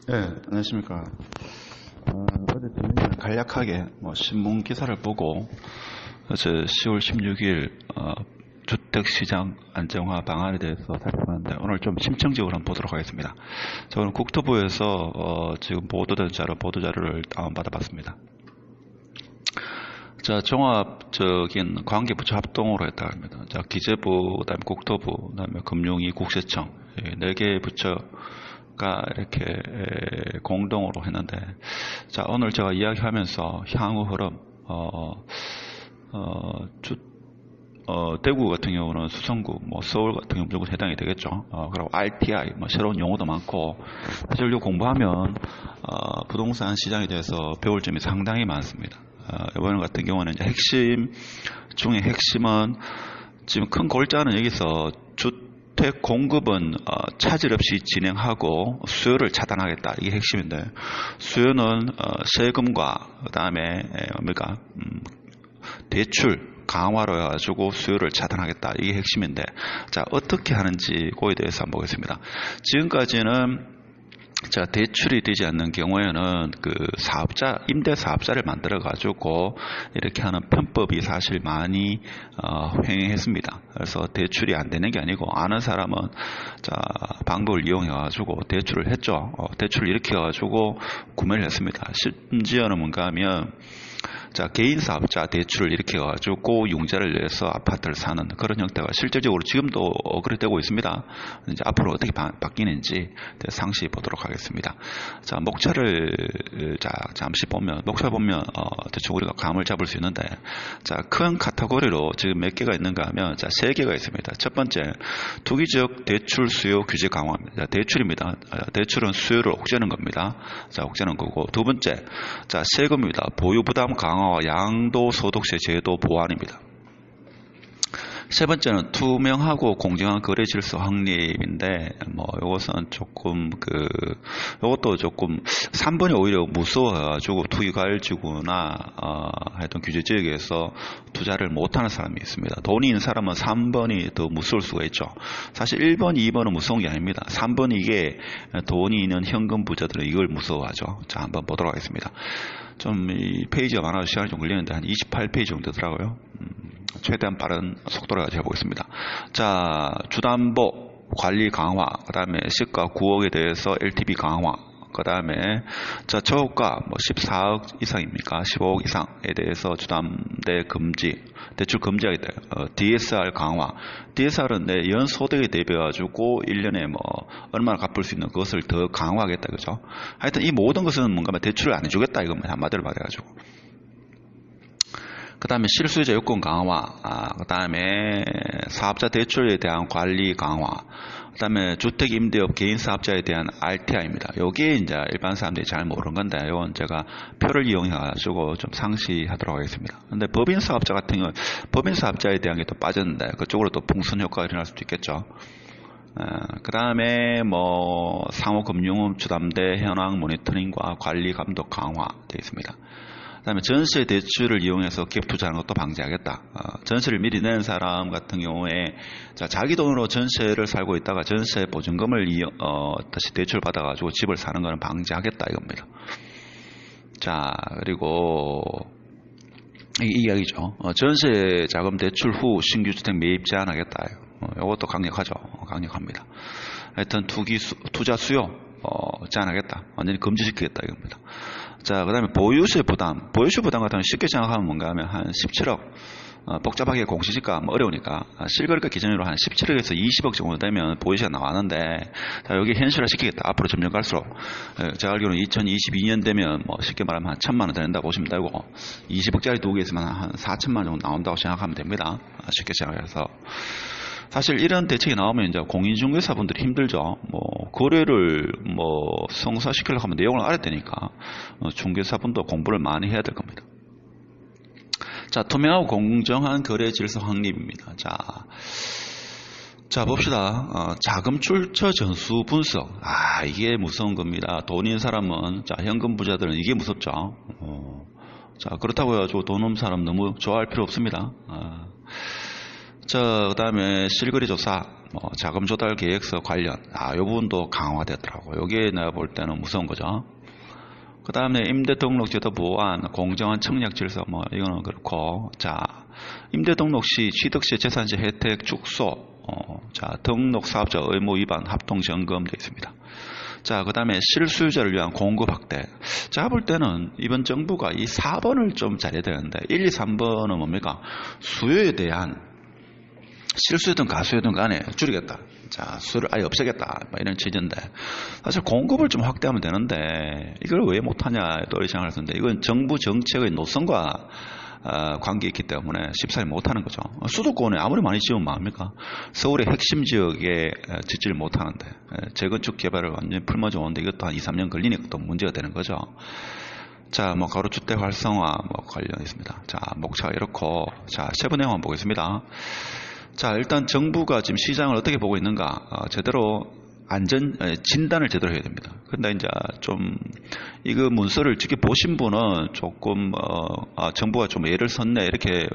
네, 안녕하십니까. 어제 저녁에 간략하게 신문 기사를 보고 어제 10월 16일 주택시장 안정화 방안에 대해서 살펴봤는데 오늘 좀 심층적으로 한번 보도록 하겠습니다. 저는 국토부에서 지금 보도된 보도자료를 다운받아봤습니다. 자, 종합적인 관계부처 합동으로 했다고 합니다. 자, 기재부, 그다음에 국토부, 그다음에 금융위, 국세청, 4개 부처가 이렇게 공동으로 했는데, 자, 오늘 제가 이야기하면서 향후 흐름, 대구 같은 경우는 수성구, 서울 같은 경우 무조건 해당이 되겠죠. 그리고 RTI, 새로운 용어도 많고, 사실 이거 공부하면, 부동산 시장에 대해서 배울 점이 상당히 많습니다. 이번 같은 경우는 이제 핵심 중에 핵심은 지금 큰 골자는 여기서 주택 공급은 차질 없이 진행하고 수요를 차단하겠다. 이게 핵심인데, 수요는 세금과 그다음에 뭡니까 대출 강화로 해가지고 수요를 차단하겠다. 이게 핵심인데, 자, 어떻게 하는지 그거에 대해서 한번 보겠습니다. 지금까지는 자, 대출이 되지 않는 경우에는 임대 사업자를 만들어 가지고 이렇게 하는 편법이 사실 많이 횡행했습니다. 그래서 대출이 안 되는 게 아니고 아는 사람은 자, 방법을 이용해 가지고 대출을 했죠. 대출을 일으켜 가지고 구매를 했습니다. 심지어는 뭔가 하면 자, 개인 사업자 대출을 일으켜 가지고 융자를 내서 아파트를 사는 그런 형태가 실질적으로 지금도 그렇게 되고 있습니다. 이제 앞으로 어떻게 바뀌는지 상시 보도록 하겠습니다. 자, 목차를 잠시 보면, 목차 보면 대충 우리가 감을 잡을 수 있는데, 자, 큰 카테고리로 지금 몇 개가 있는가 하면, 자, 3개가 있습니다. 첫 번째, 투기적 대출 수요 규제 강화입니다. 자, 대출입니다. 대출은 수요를 옥죄는 겁니다. 자, 옥죄는 거고, 두 번째, 자, 세금입니다. 보유 부담 강화와 양도소득세 제도 보완입니다. 세 번째는 투명하고 공정한 거래 질서 확립인데, 요것은 조금 요것도 조금 3번이 오히려 무서워가지고 투기과열지구나 하여튼 규제 지역에서 투자를 못하는 사람이 있습니다. 돈이 있는 사람은 3번이 더 무서울 수가 있죠. 사실 1번, 2번은 무서운 게 아닙니다. 3번 이게 돈이 있는 현금 부자들은 이걸 무서워하죠. 자, 한번 보도록 하겠습니다. 좀 이 페이지가 많아서 시간이 좀 걸리는데 한 28페이지 정도 되더라고요. 최대한 빠른 속도로 해보겠습니다. 자, 주담보 관리 강화, 그 다음에 시가 9억에 대해서 LTV 강화, 그 다음에 자, 저가 14억 이상입니까? 15억 이상에 대해서 주담대 금지, 대출 금지하겠다. DSR 강화. DSR은 내 연소득에 대비해가지고 1년에 얼마나 갚을 수 있는 그것을 더 강화하겠다. 그죠? 하여튼 이 모든 것은 뭔가 대출을 안 해주겠다. 이겁니다. 한마디로 말해가지고. 그 다음에 실수요자 요건 강화, 그 다음에 사업자 대출에 대한 관리 강화, 그 다음에 주택임대업 개인사업자에 대한 RTI입니다. 요게 이제 일반 사람들이 잘 모르는 건데, 이건 제가 표를 이용해가지고 좀 상시하도록 하겠습니다. 근데 법인사업자 같은 경우는 법인사업자에 대한 게 또 빠졌는데, 그쪽으로 또 풍선 효과가 일어날 수도 있겠죠. 그 다음에 상호금융업 주담대 현황 모니터링과 관리 감독 강화 되어 있습니다. 그 다음에 전세 대출을 이용해서 갭 투자하는 것도 방지하겠다. 전세를 미리 낸 사람 같은 경우에 자기 돈으로 전세를 살고 있다가 전세 보증금을 다시 대출 받아가지고 집을 사는 것은 방지하겠다 이겁니다. 자, 그리고 이 이야기죠. 전세 자금 대출 후 신규 주택 매입 제한하겠다. 이것도 강력하죠. 강력합니다. 하여튼 투자 수요 제한하겠다. 완전히 금지시키겠다 이겁니다. 자, 그 다음에 보유세 부담 같은 경우는 쉽게 생각하면 뭔가 하면 한 17억, 복잡하게 공시지가 어려우니까 실거래가 기준으로 한 17억에서 20억 정도 되면 보유세가 나왔는데, 자, 여기 현실화 시키겠다. 앞으로 점점 갈수록. 제가 알기로는 2022년 되면 쉽게 말하면 한 1,000만 원 된다고 보시면 되고, 20억짜리 두 개 있으면 한 4천만 원 정도 나온다고 생각하면 됩니다. 쉽게 생각해서. 사실 이런 대책이 나오면 이제 공인중개사분들이 힘들죠. 거래를 성사시키려고 하면 내용을 알아야 되니까 중개사분도 공부를 많이 해야 될 겁니다. 자, 투명하고 공정한 거래 질서 확립입니다. 자, 봅시다. 자금 출처 전수 분석. 이게 무서운 겁니다. 돈 있는 사람은, 자, 현금 부자들은 이게 무섭죠. 자, 그렇다고 해가지고 돈 없는 사람 너무 좋아할 필요 없습니다. 그 다음에 실거래 조사, 자금 조달 계획서 관련, 이 부분도 강화되더라고요. 여기에 내가 볼 때는 무서운 거죠. 그 다음에 임대 등록 제도 보완, 공정한 청약 질서, 이거는 그렇고, 임대 등록 시 취득세 재산세 혜택 축소, 등록 사업자 의무 위반 합동 점검되어 있습니다. 그 다음에 실수요자를 위한 공급 확대. 제가 볼 때는 이번 정부가 이 4번을 좀 잘해야 되는데, 1, 2, 3번은 뭡니까? 수요에 대한 실수요든 가수요든 간에 줄이겠다. 수요를 아예 없애겠다. 이런 취지인데, 사실 공급을 좀 확대하면 되는데, 이걸 왜 못하냐, 또 이런 생각을 했는데, 이건 정부 정책의 노선과 관계 있기 때문에 쉽사리 못하는 거죠. 수도권에 아무리 많이 지으면 뭐합니까? 서울의 핵심 지역에 짓지를 못하는데, 재건축 개발을 완전히 풀머져 오는데 이것도 한 2, 3년 걸리니까 또 문제가 되는 거죠. 가로주택 활성화 관련 있습니다. 목차가 이렇고, 세부 내용 한번 보겠습니다. 일단 정부가 지금 시장을 어떻게 보고 있는가, 제대로 진단을 제대로 해야 됩니다. 근데 이제 좀, 이거 문서를 직접 보신 분은 조금, 정부가 좀 예를 썼네, 이렇게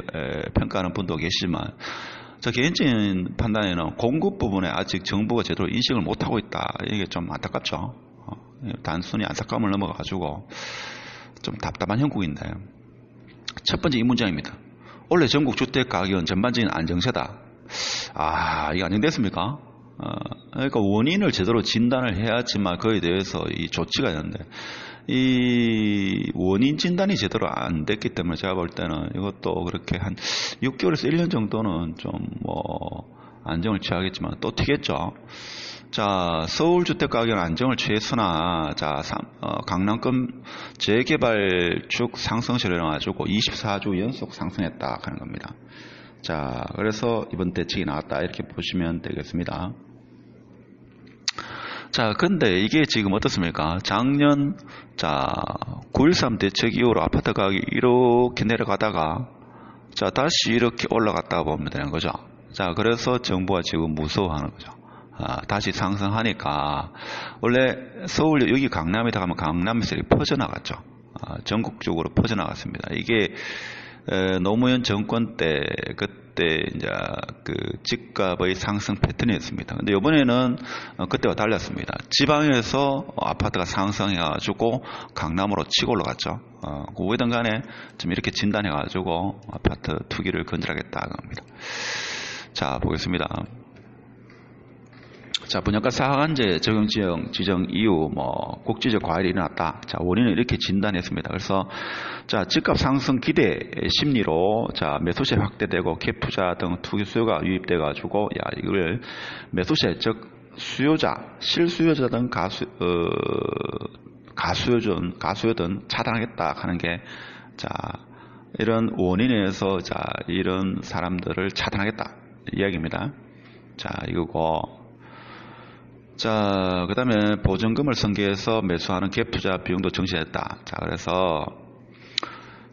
평가하는 분도 계시지만, 저 개인적인 판단에는 공급 부분에 아직 정부가 제대로 인식을 못하고 있다. 이게 좀 안타깝죠. 단순히 안타까움을 넘어가가지고, 좀 답답한 형국인데. 첫 번째 이 문장입니다. 올해 전국 주택 가격은 전반적인 안정세다. 이게 안정됐습니까? 그러니까 원인을 제대로 진단을 해야지만 그에 대해서 이 조치가 있는데, 이 원인 진단이 제대로 안 됐기 때문에 제가 볼 때는 이것도 그렇게 한 6개월에서 1년 정도는 좀 안정을 취하겠지만 또 튀겠죠. 서울 주택 가격 안정을 취했으나, 강남권 재개발축 상승세로 인해가지고 24주 연속 상승했다 하는 겁니다. 그래서 이번 대책이 나왔다 이렇게 보시면 되겠습니다. 근데 이게 지금 어떻습니까? 작년 9.13 대책 이후로 아파트 가격이 이렇게 내려가다가 다시 이렇게 올라갔다 보면 되는 거죠. 그래서 정부가 지금 무서워하는 거죠. 다시 상승하니까, 원래 서울 여기 강남에다 가면 강남에서 이렇게 퍼져나갔죠. 전국적으로 퍼져나갔습니다. 이게 노무현 정권 때 그때 이제 그 집값의 상승 패턴이었습니다. 근데 이번에는 그때와 달랐습니다. 지방에서 아파트가 상승해가지고 강남으로 치고 올라갔죠. 어디든 간에 좀 이렇게 진단해가지고 아파트 투기를 건드리겠다는 겁니다. 보겠습니다. 분양가 상한제 적용 지정 이후 국지적 과열이 일어났다. 원인은 이렇게 진단했습니다. 그래서 집값 상승 기대 심리로 매수세 확대되고 갭 투자 등 투기 수요가 유입돼 가지고 이걸 매수세 즉 수요자, 실수요자 등 가수요든 차단하겠다 하는 게 이런 원인에서 이런 사람들을 차단하겠다 이야기입니다. 이거고. 그 다음에 보증금을 선계해서 매수하는 갭 투자 비용도 정시했다. 그래서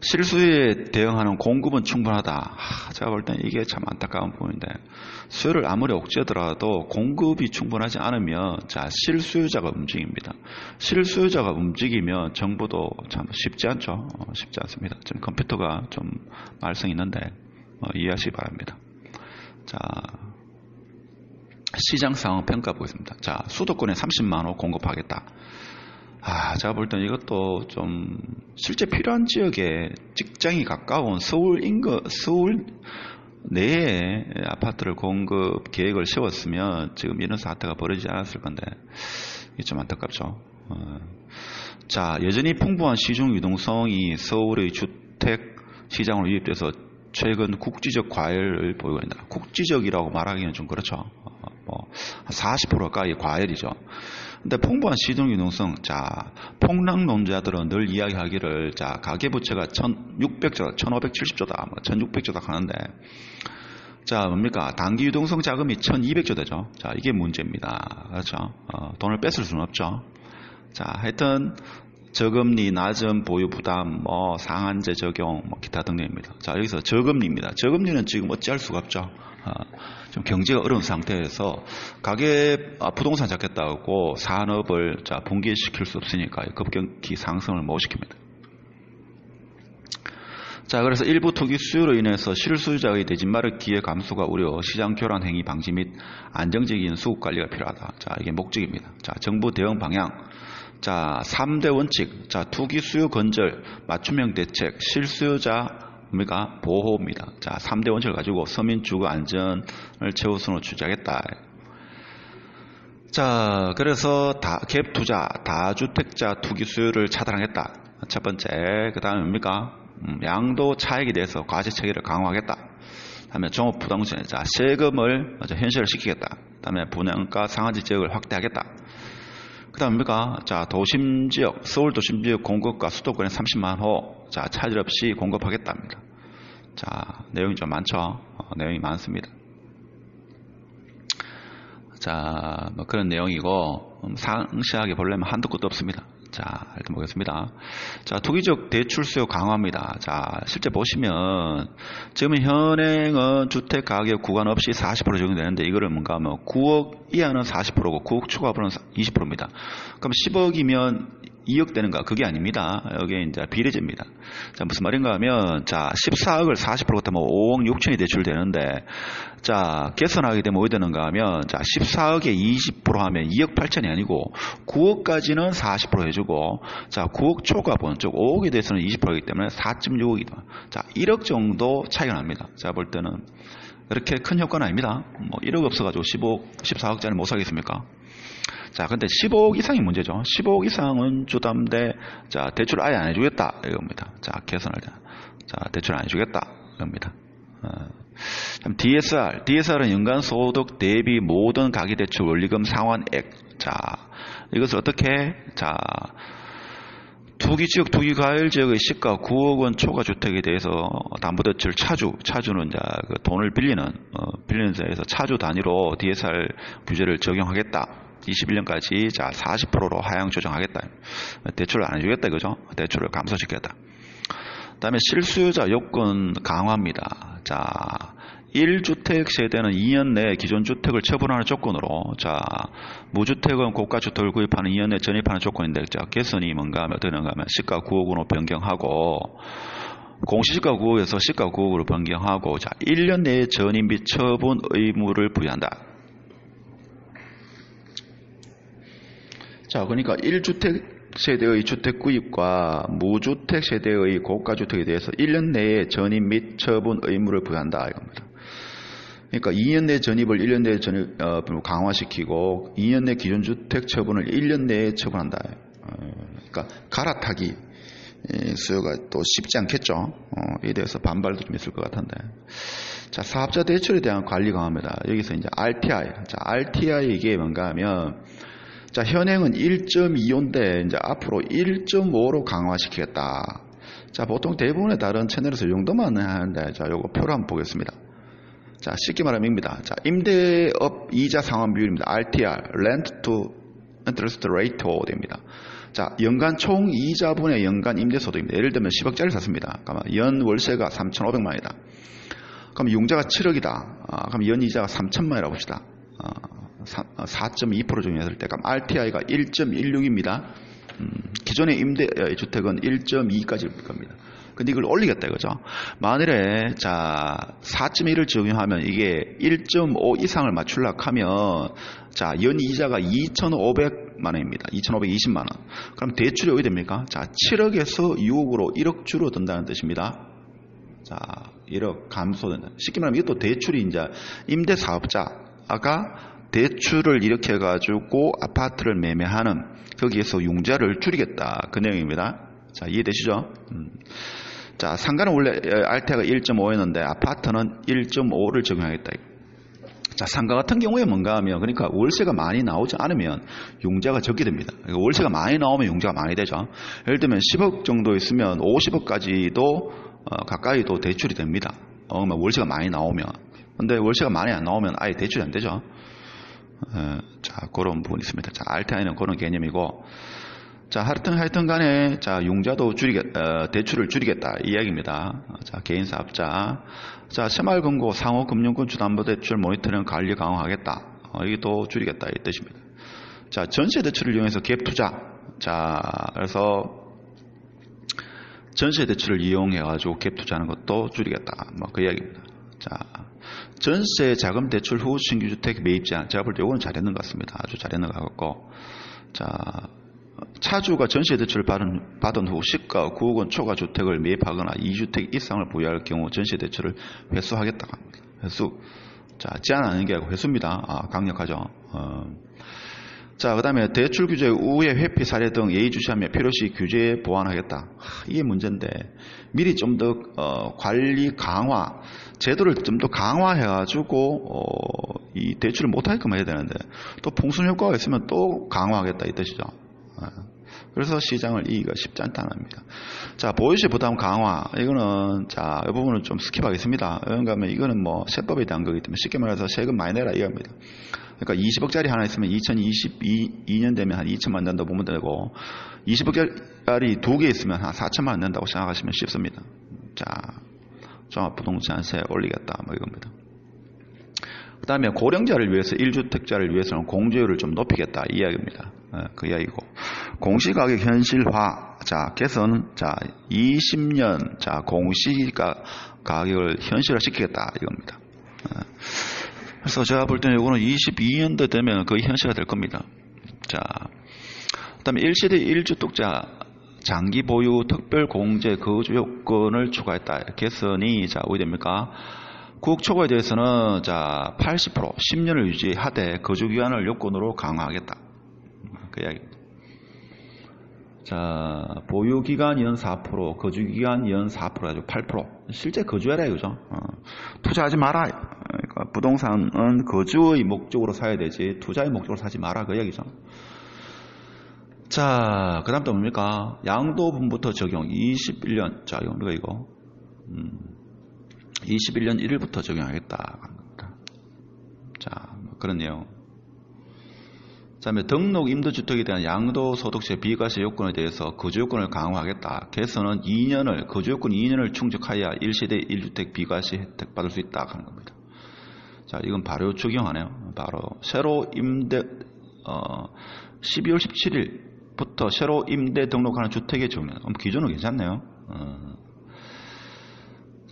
실수요에 대응하는 공급은 충분하다. 제가 볼 땐 이게 참 안타까운 부분인데, 수요를 아무리 억제하더라도 공급이 충분하지 않으면 실수요자가 움직입니다. 실수요자가 움직이면 정부도 참 쉽지 않죠. 쉽지 않습니다. 지금 컴퓨터가 좀 말썽이 있는데 이해하시기 바랍니다. 시장 상황 평가 보겠습니다. 수도권에 30만 호 공급하겠다. 제가 볼 땐 이것도 좀 실제 필요한 지역에 직장이 가까운 서울 내에 아파트를 공급 계획을 세웠으면 지금 이런 사태가 벌어지지 않았을 건데, 이게 좀 안타깝죠. 여전히 풍부한 시중 유동성이 서울의 주택 시장으로 유입돼서 최근 국지적 과열을 보이고 있다. 국지적이라고 말하기는 좀 그렇죠. 40% 가까이 과열이죠. 근데 풍부한 시중 유동성, 폭락론자들은 늘 이야기하기를, 가계부채가 1,600조다, 1,570조다, 1,600조다 하는데, 뭡니까? 단기 유동성 자금이 1,200조 되죠. 이게 문제입니다. 그렇죠? 돈을 뺏을 수는 없죠. 하여튼, 저금리, 낮은 보유 부담, 상한제 적용, 기타 등등입니다. 여기서 저금리입니다. 저금리는 지금 어찌할 수가 없죠. 좀 경제가 어려운 상태에서 부동산 잡겠다고 산업을 붕괴시킬 수 없으니까 급격히 상승을 못 시킵니다. 자, 그래서 일부 투기 수요로 인해서 실수요자의 내집마력 기회 감소가 우려, 시장 교란 행위 방지 및 안정적인 수급 관리가 필요하다. 자, 이게 목적입니다. 자, 정부 대응 방향. 자, 3대 원칙. 자, 투기 수요 건절, 맞춤형 대책, 실수요자 뭡니까? 보호입니다. 자, 3대 원칙을 가지고 서민 주거 안전을 최우선으로 추진하겠다. 자, 그래서 갭 투자, 다주택자 투기 수요를 차단하겠다. 첫 번째. 그 다음에 뭡니까? 양도 차익에 대해서 과세 체계를 강화하겠다. 다음에 종합부동산, 자, 세금을 현실화시키겠다. 다음에 분양가 상한제 지역을 확대하겠다. 그 다음에 뭡니까? 자, 도심지역, 서울 도심지역 공급과 수도권에 30만 호, 자, 차질 없이 공급하겠답니다. 자, 내용이 좀 많죠? 내용이 많습니다. 자, 뭐 그런 내용이고, 상세하게 보려면 한도 끝도 없습니다. 자, 일단 보겠습니다. 자, 투기적 대출 수요 강화입니다. 자, 실제 보시면 지금 현행은 주택 가격 구간 없이 40% 적용되는데 이거를 뭔가 뭐 9억 이하는 40%고 9억 추가분은 20%입니다. 그럼 10억이면 2억 되는가? 그게 아닙니다. 여기에 이제 비례제입니다. 자, 무슨 말인가 하면, 자, 14억을 40% 같으면 5억 6천이 대출되는데, 자, 개선하게 되면 어디 되는가 하면, 자, 14억에 20% 하면 2억 8천이 아니고, 9억까지는 40% 해주고, 자, 9억 초과분, 즉 5억에 대해서는 20%이기 때문에 4.6억이다. 자, 1억 정도 차이가 납니다. 제가 볼 때는. 그렇게 큰 효과는 아닙니다. 뭐 1억 없어가지고 15억, 14억짜리 못 사겠습니까? 자, 근데 15억 이상이 문제죠. 15억 이상은 주담대, 자, 대출 아예 안 해주겠다. 이겁니다. 자, 개선할 때. 자, 대출 안 해주겠다. 이겁니다. DSR은 연간 소득 대비 모든 가계대출 원리금 상환액. 자, 이것을 어떻게, 자, 투기지역, 투기과열 지역의 시가 9억 원 초과 주택에 대해서 담보대출 차주는 이제 그 돈을 빌리는 데에서 차주 단위로 DSR 규제를 적용하겠다. 21년까지 자 40%로 하향 조정하겠다. 대출을 안 해주겠다 이거죠. 대출을 감소시켰다. 그다음에 실수요자 요건 강화입니다. 자, 1주택 세대는 2년 내에 기존 주택을 처분하는 조건으로, 자, 무주택은 고가주택을 구입하는 2년 내에 전입하는 조건인데, 자, 개선이 뭔가 하면 어떻게 되는가 하면 시가 9억으로 변경하고, 공시지가 9억에서 시가 9억으로 변경하고, 자, 1년 내에 전입 및 처분 의무를 부여한다. 자, 그러니까 1주택 세대의 주택 구입과 무주택 세대의 고가주택에 대해서 1년 내에 전입 및 처분 의무를 부여한다 이겁니다. 그러니까 2년 내 전입을 1년 내에 전입 강화시키고 2년 내 기존 주택 처분을 1년 내에 처분한다. 그러니까 갈아타기 수요가 또 쉽지 않겠죠. 이에 대해서 반발도 좀 있을 것 같은데. 자, 사업자 대출에 대한 관리 강화입니다. 여기서 이제 RTI. 자, RTI 이게 뭔가 하면, 자, 현행은 1.25인데 이제 앞으로 1.5로 강화시키겠다. 자, 보통 대부분의 다른 채널에서 이 정도만 하는데, 자, 요거 표로 한번 보겠습니다. 자, 쉽게 말하면 입니다. 자, 임대업 이자 상환 비율입니다. RTR, Rent to Interest Rate입니다. 자, 연간 총 이자분의 연간 임대소득입니다. 예를 들면 10억짜리 샀습니다. 그러면 연 월세가 3,500만이다. 그럼 융자가 7억이다. 그럼 연 이자가 3,000만이라고 봅시다. 4.2% 적용했을 때, 그럼 RTI가 1.16입니다. 기존의 임대 주택은 1.2까지 올 겁니다. 근데 이걸 올리겠다 이거죠. 만일에 자 4.1을 적용하면 이게 1.5 이상을 맞추려고 하면 자 연 이자가 2,500만 원입니다. 2,520만 원. 그럼 대출이 어디 됩니까? 자 7억에서 6억으로 1억 줄어든다는 뜻입니다. 자 1억 감소된다. 쉽게 말하면 이것도 대출이 이제 임대사업자가 대출을 이렇게 해가지고 아파트를 매매하는 거기에서 융자를 줄이겠다 그 내용입니다. 자 이해되시죠? 자 상가는 원래 RTI가 1.5였는데 아파트는 1.5를 적용하겠다. 자 상가 같은 경우에 뭔가 하면 그러니까 월세가 많이 나오지 않으면 융자가 적게 됩니다. 월세가 많이 나오면 융자가 많이 되죠. 예를 들면 10억 정도 있으면 50억까지도 가까이도 대출이 됩니다. 월세가 많이 나오면. 근데 월세가 많이 안 나오면 아예 대출이 안 되죠. 자 그런 부분이 있습니다. 자 RTI는 그런 개념이고, 자 하여튼 간에 자 융자도 대출을 줄이겠다 이 이야기입니다. 자 개인 사업자, 자 새마을금고 상호금융권 주담보대출 모니터링 관리 강화하겠다. 이것도 줄이겠다 이 뜻입니다. 자 전세 대출을 이용해서 갭 투자. 자 그래서 전세 대출을 이용해가지고 갭 투자하는 것도 줄이겠다. 뭐 그 이야기입니다. 자, 전세 자금 대출 후 신규 주택 매입 제한. 제가 볼 때 이거는 잘했는 것 같습니다. 아주 잘했는 것 같고. 자, 차주가 전세 대출을 받은 후 시가 9억 원 초과 주택을 매입하거나 2주택 이상을 보유할 경우 전세 대출을 회수하겠다. 회수. 자, 제한하는 게 아니고 회수입니다. 아, 강력하죠. 자, 그 다음에 대출 규제 우회 회피 사례 등 예의주시하며 필요시 규제 보완하겠다. 이게 문제인데 미리 좀 더 관리 강화, 제도를 좀 더 강화해가지고 이 대출을 못하게끔 해야 되는데 또 풍선 효과가 있으면 또 강화하겠다 이 뜻이죠. 그래서 시장을 이기가 쉽지 않다는 겁니다. 자, 보유세 부담 강화. 이거는, 자, 이 부분은 좀 스킵하겠습니다. 그런가 하면 이거는 뭐 세법에 대한 거기 때문에 쉽게 말해서 세금 많이 내라 이겁니다. 그러니까 20억짜리 하나 있으면 2022년 되면 한 2천만 원 낸다고 보면 되고 20억짜리 두 개 있으면 한 4천만 원 낸다고 생각하시면 쉽습니다. 자, 종합부동산세 올리겠다 뭐 이겁니다. 그 다음에 고령자를 위해서 1주택자를 위해서는 공제율을 좀 높이겠다 이 이야기입니다. 그 이야기고 공시가격 현실화 자 개선 자 20년 자 공시가격을 현실화 시키겠다 이겁니다. 그래서 제가 볼 때는 이거는 22년도 되면 거의 현실화 될 겁니다. 자, 그 다음에 1세대 1주택자 장기 보유 특별 공제 거주 요건을 추가했다. 개선이 자 어디 됩니까? 구억 초과에 대해서는 자 80% 10년을 유지하되 거주 기간을 요건으로 강화하겠다. 그 이야기입니다. 자, 보유 기간 연 4%, 거주 기간 연 4% 가지고 8%. 실제 거주해라 이거죠. 투자하지 마라. 그러니까 부동산은 거주의 목적으로 사야 되지 투자의 목적으로 사지 마라 그 이야기죠. 자, 그다음 또 뭡니까? 양도분부터 적용 21년. 자, 이거 이거. 21년 1일부터 적용하겠다. 자, 그런 내용. 그 다음에 등록 임대주택에 대한 양도소득세 비과세 요건에 대해서 거주요건을 강화하겠다. 개선은 2년을, 거주요건 2년을 충족하여야 1세대 1주택 비과세 혜택 받을 수 있다 하는 겁니다. 자, 이건 바로 적용하네요. 바로 새로 임대, 12월 17일부터 새로 임대 등록하는 주택에 적용해요. 기준은 괜찮네요.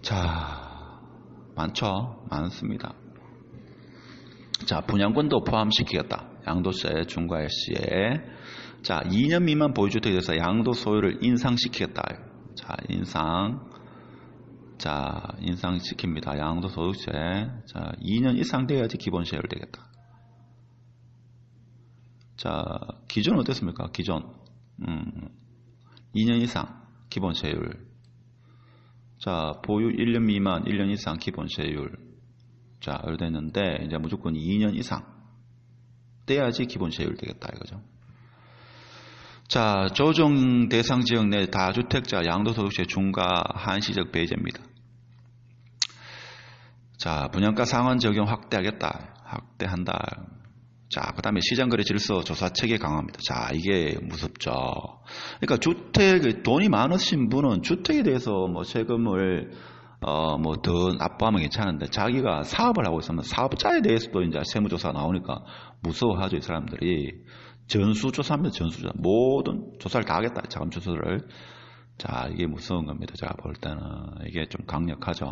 자, 많죠? 많습니다. 자, 분양권도 포함시키겠다. 양도세, 중과세에. 자, 2년 미만 보유주택에 대해서 양도소유를 인상시키겠다. 자, 인상시킵니다. 양도소득세. 자, 2년 이상 돼야지 기본세율 되겠다. 자, 기존은 어땠습니까? 기존. 2년 이상 기본세율. 자, 보유 1년 미만 1년 이상 기본세율. 자, 됐는데 이제 무조건 2년 이상 떼야지 기본세율 되겠다 이거죠. 자, 조정 대상 지역 내 다주택자 양도소득세 중과 한시적 배제입니다. 자, 분양가 상한 적용 확대하겠다. 확대한다. 자, 그 다음에 시장거래 질서 조사 체계 강화합니다. 자, 이게 무섭죠. 그러니까 주택, 돈이 많으신 분은 주택에 대해서 뭐 세금을 뭐 더 납부하면 괜찮은데 자기가 사업을 하고 있으면 사업자에 대해서도 이제 세무조사 나오니까 무서워하죠, 이 사람들이. 전수조사입니다, 전수조사. 모든 조사를 다 하겠다, 자금 조사를. 자, 이게 무서운 겁니다. 제가 볼 때는. 이게 좀 강력하죠.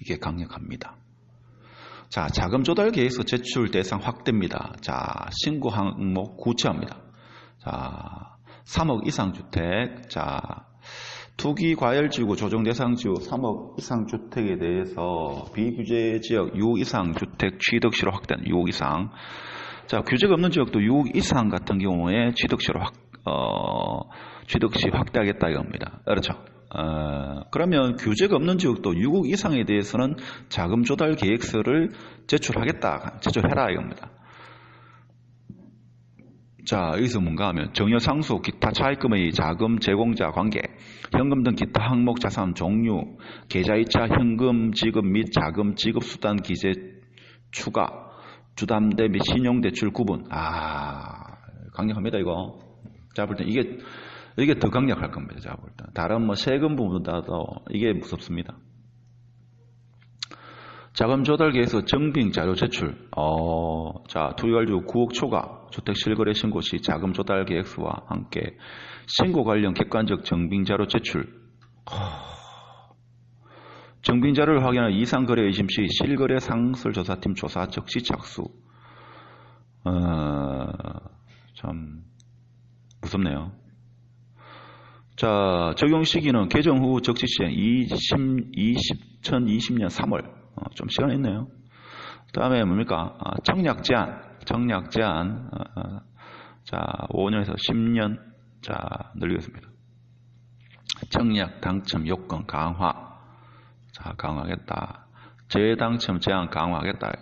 이게 강력합니다. 자, 자금 조달 계획서 제출 대상 확대입니다. 자, 신고 항목 구체화입니다. 자, 3억 이상 주택. 자, 투기 과열지구 조정 대상 지구 3억 이상 주택에 대해서 비규제 지역 6억 이상 주택 취득시로 확대한 6억 이상. 자, 규제가 없는 지역도 6억 이상 같은 경우에 취득시 확대하겠다 이겁니다. 그렇죠. 그러면 규제가 없는 지역도 6억 이상에 대해서는 자금 조달 계획서를 제출해라 이겁니다. 자, 여기서 뭔가 하면 정여 상수, 기타 차입금의 자금 제공자 관계, 현금 등 기타 항목 자산 종류, 계좌이체 현금 지급 및 자금 지급 수단 기재 추가, 주담대 및 신용대출 구분. 강력합니다 이거. 제가 볼 때 이게 더 강력할 겁니다. 제가 볼 때. 다른 뭐 세금 부분보다도 이게 무섭습니다. 자금 조달 계획서 정빙 자료 제출. 자, 투기관리후 9억 초과 주택 실거래 신고 시 자금 조달 계획서와 함께 신고 관련 객관적 정빙 자료 제출. 정빙 자료를 확인한 이상 거래 의심 시 실거래 상설조사팀 조사 즉시 착수. 참 무섭네요. 자, 적용 시기는 개정 후 적시 시행 2020년 3월. 좀 시간 있네요. 다음에 뭡니까? 청약 제한. 자, 5년에서 10년. 자, 늘리겠습니다. 청약 당첨 요건 강화. 자, 강화하겠다. 재당첨 제한 강화하겠다.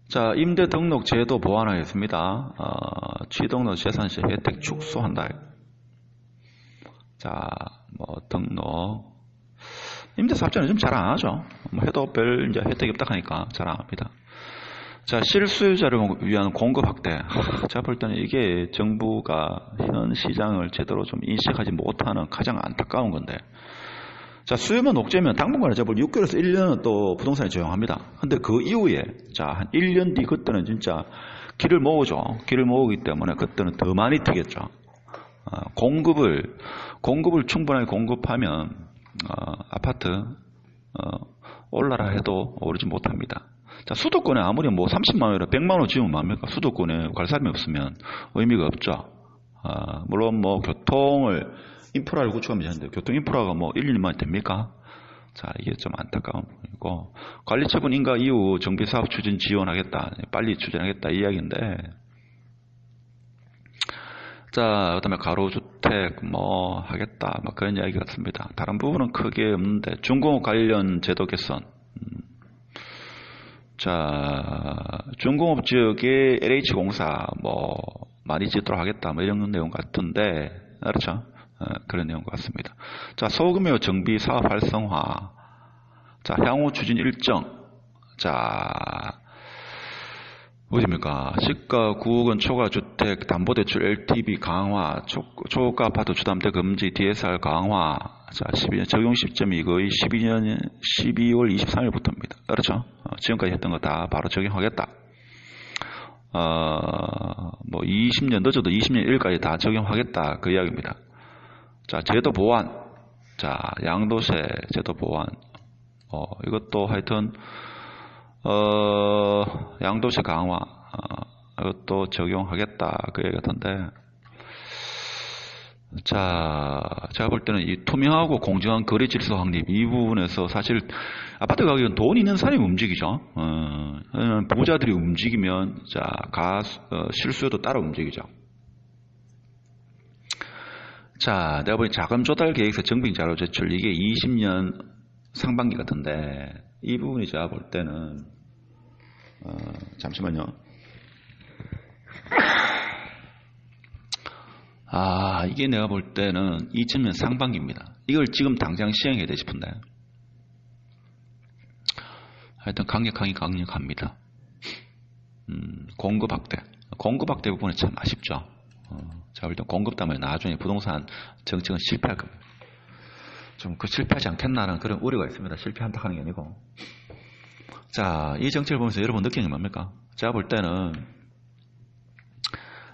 자, 임대 등록 제도 보완하겠습니다. 취등록 재산세 혜택 축소한다. 자, 뭐 등록. 임대사업자는 좀 잘 안 하죠. 뭐 해도 별 이제 혜택이 없다 하니까 잘 안 합니다. 자, 실수요자를 위한 공급 확대. 제가 볼 때는 이게 정부가 현 시장을 제대로 좀 인식하지 못하는 가장 안타까운 건데. 자, 수요만 옥죄면 당분간에 제가 볼 6개월에서 1년은 또 부동산이 조용합니다. 근데 그 이후에, 자, 한 1년 뒤 그때는 진짜 길을 모으죠. 길을 모으기 때문에 그때는 더 많이 트겠죠. 공급을 충분하게 공급하면, 아파트, 올라라 해도 오르지 못합니다. 자, 수도권에 아무리 뭐 30만원이라 100만원 지으면 뭡니까? 수도권에 갈 사람이 없으면 의미가 없죠. 물론 뭐 교통을, 인프라를 구축하면 되는데 교통 인프라가 뭐 1, 2년만 됩니까? 자, 이게 좀 안타까운 부분이고, 관리처분 인가 이후 정비사업 추진 지원하겠다, 빨리 추진하겠다 이 이야기인데, 자, 그 다음에 가로주택 뭐 하겠다 막 그런 이야기 같습니다. 다른 부분은 크게 없는데, 중공업 관련 제도 개선. 자, 중공업 지역에 LH공사 뭐 많이 짓도록 하겠다 뭐 이런 내용 같은데, 그렇죠? 그런 내용 같습니다. 자, 소규모 정비 사업 활성화. 자, 향후 추진 일정. 자, 어디입니까? 시가 9억원 초과 주택 담보대출 LTV 강화, 초가 아파트 주담대 금지 DSR 강화. 자, 12년 적용 시점이 거의 12월 23일부터입니다. 그렇죠? 지금까지 했던 거 다 바로 적용하겠다. 뭐 20년 늦어도 20년 1일까지 다 적용하겠다 그 이야기입니다. 자, 제도 보완. 자, 양도세 제도 보완. 이것도 하여튼 양도세 강화. 이것도 적용하겠다 그 얘기 같은데. 자, 제가 볼 때는 이 투명하고 공정한 거래 질서 확립 이 부분에서 사실 아파트 가격은 돈 있는 사람이 움직이죠. 부자들이 움직이면 자, 실수요도 따라 움직이죠. 자, 내가 보니 자금 조달 계획서 정빙 자료 제출 이게 20년 상반기 같은데 이 부분이 제가 볼 때는 잠시만요. 이게 내가 볼 때는 2000년 상반기입니다. 이걸 지금 당장 시행해야 돼 싶은데 하여튼 강력합니다. 공급 확대 부분이 참 아쉽죠. 제가 볼 때 공급 때문에 나중에 부동산 정책은 실패할 겁니다. 좀 실패하지 않겠나라는 그런 우려가 있습니다. 실패한다 하는 게 아니고. 자, 이 정책을 보면서 여러분 느끼는 게 뭡니까? 제가 볼 때는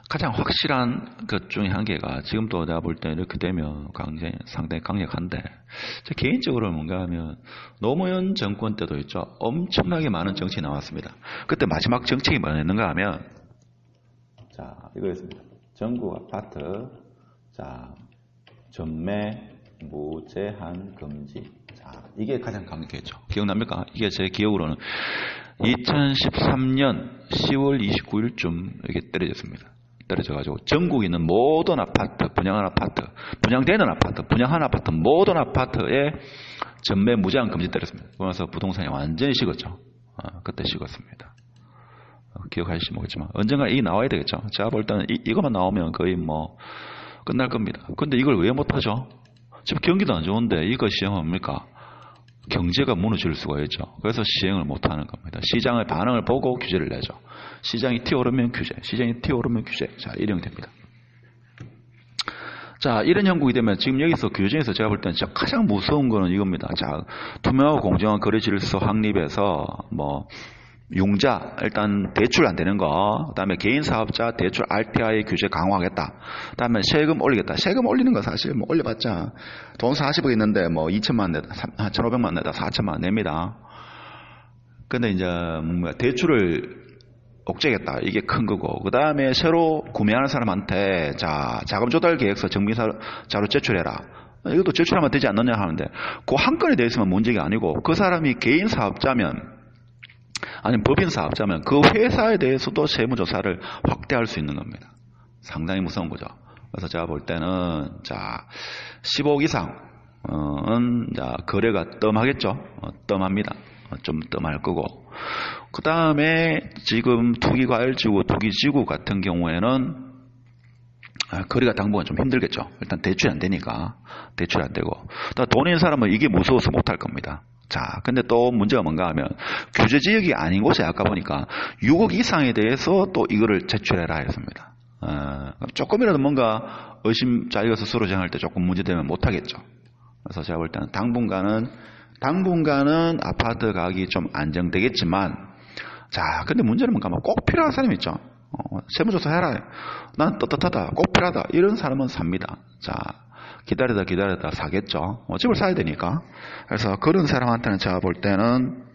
가장 확실한 것 중에 한 개가 지금도 내가 볼 때 이렇게 되면 상당히 강력한데, 개인적으로 뭔가 하면 노무현 정권 때도 있죠. 엄청나게 많은 정책이 나왔습니다. 그때 마지막 정책이 뭐였는가 하면, 자, 이거였습니다. 전국 아파트, 자, 전매 무제한 금지. 자, 이게 가장 강력했죠. 기억납니까? 이게 제 기억으로는 2013년 10월 29일쯤 이게 떨어졌습니다. 떨어져가지고 전국에 있는 모든 아파트, 분양한 아파트 모든 아파트에 전매 무제한 금지 때렸습니다. 그러면서 부동산이 완전히 식었죠. 그때 식었습니다. 기억하실지 모르겠지만 언젠가 이 나와야 되겠죠. 제가 볼 때는 이것만 나오면 거의 뭐 끝날 겁니다. 근데 이걸 왜 못하죠? 지금 경기도 안 좋은데 이거 시행합니까? 경제가 무너질 수가 있죠. 그래서 시행을 못하는 겁니다. 시장의 반응을 보고 규제를 내죠. 시장이 튀어오르면 규제, 시장이 튀어오르면 규제. 자, 이령 됩니다. 자, 이런 형국이 되면 지금 여기서 규정에서 제가 볼 때는 진짜 가장 무서운 거는 이겁니다. 자, 투명하고 공정한 거래 질서 확립에서 뭐 융자 일단 대출 안 되는 거, 그다음에 개인 사업자 대출 RTI 규제 강화하겠다. 그다음에 세금 올리겠다. 세금 올리는 거 사실 뭐 올려봤자 돈 40억 있는데 뭐 2천만 내다, 1,500만 내다 4천만 냅니다. 근데 이제 대출을 억제겠다. 이게 큰 거고. 그 다음에 새로 구매하는 사람한테 자, 자금 조달 계획서 증빙자료 제출해라. 이것도 제출하면 되지 않느냐 하는데 그 한 건에 대해서만 문제가 아니고 그 사람이 개인 사업자면 아니면 법인 사업자면 그 회사에 대해서도 세무조사를 확대할 수 있는 겁니다. 상당히 무서운 거죠. 그래서 제가 볼 때는 자 15억 이상은 자 거래가 뜸하겠죠. 뜸합니다. 좀 뜸할 거고. 그 다음에 지금 투기과열지구, 투기지구 같은 경우에는 거래가 당분간 좀 힘들겠죠. 일단 대출이 안 되니까. 대출이 안 되고. 돈 있는 사람은 이게 무서워서 못할 겁니다. 자, 근데 또 문제가 뭔가 하면 규제 지역이 아닌 곳에 아까 보니까 6억 이상에 대해서 또 이거를 제출해라 했습니다. 조금이라도 뭔가 자기가 스스로 정할 때 조금 문제되면 못하겠죠. 그래서 제가 볼 때는 당분간은 아파트 가격이 좀 안정되겠지만, 자, 근데 문제는 뭔가 꼭 필요한 사람이 있죠. 세무조사 해라. 난 떳떳하다. 꼭 필요하다. 이런 사람은 삽니다. 자, 기다리다 사겠죠. 집을 사야 되니까. 그래서 그런 사람한테는 제가 볼 때는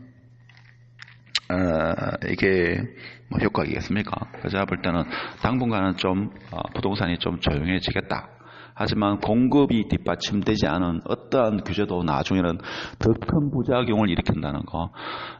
이게 뭐 효과이겠습니까? 그래서 제가 볼 때는 당분간은 좀 부동산이 좀 조용해지겠다. 하지만 공급이 뒷받침되지 않은 어떠한 규제도 나중에는 더 큰 부작용을 일으킨다는 거.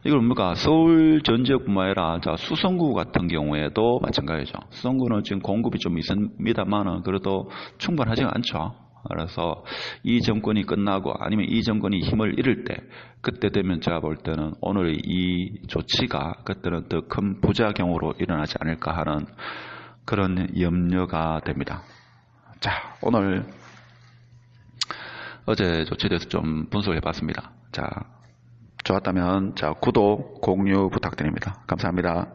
이걸 뭡니까? 서울 전 지역뿐만 아니라 수성구 같은 경우에도 마찬가지죠. 수성구는 지금 공급이 좀 있습니다만은 그래도 충분하지 않죠. 그래서 이 정권이 끝나고 아니면 이 정권이 힘을 잃을 때 그때 되면 제가 볼 때는 오늘의 이 조치가 그때는 더 큰 부작용으로 일어나지 않을까 하는 그런 염려가 됩니다. 자, 오늘 어제 조치에 대해서 좀 분석을 해봤습니다. 자, 좋았다면 구독, 공유 부탁드립니다. 감사합니다.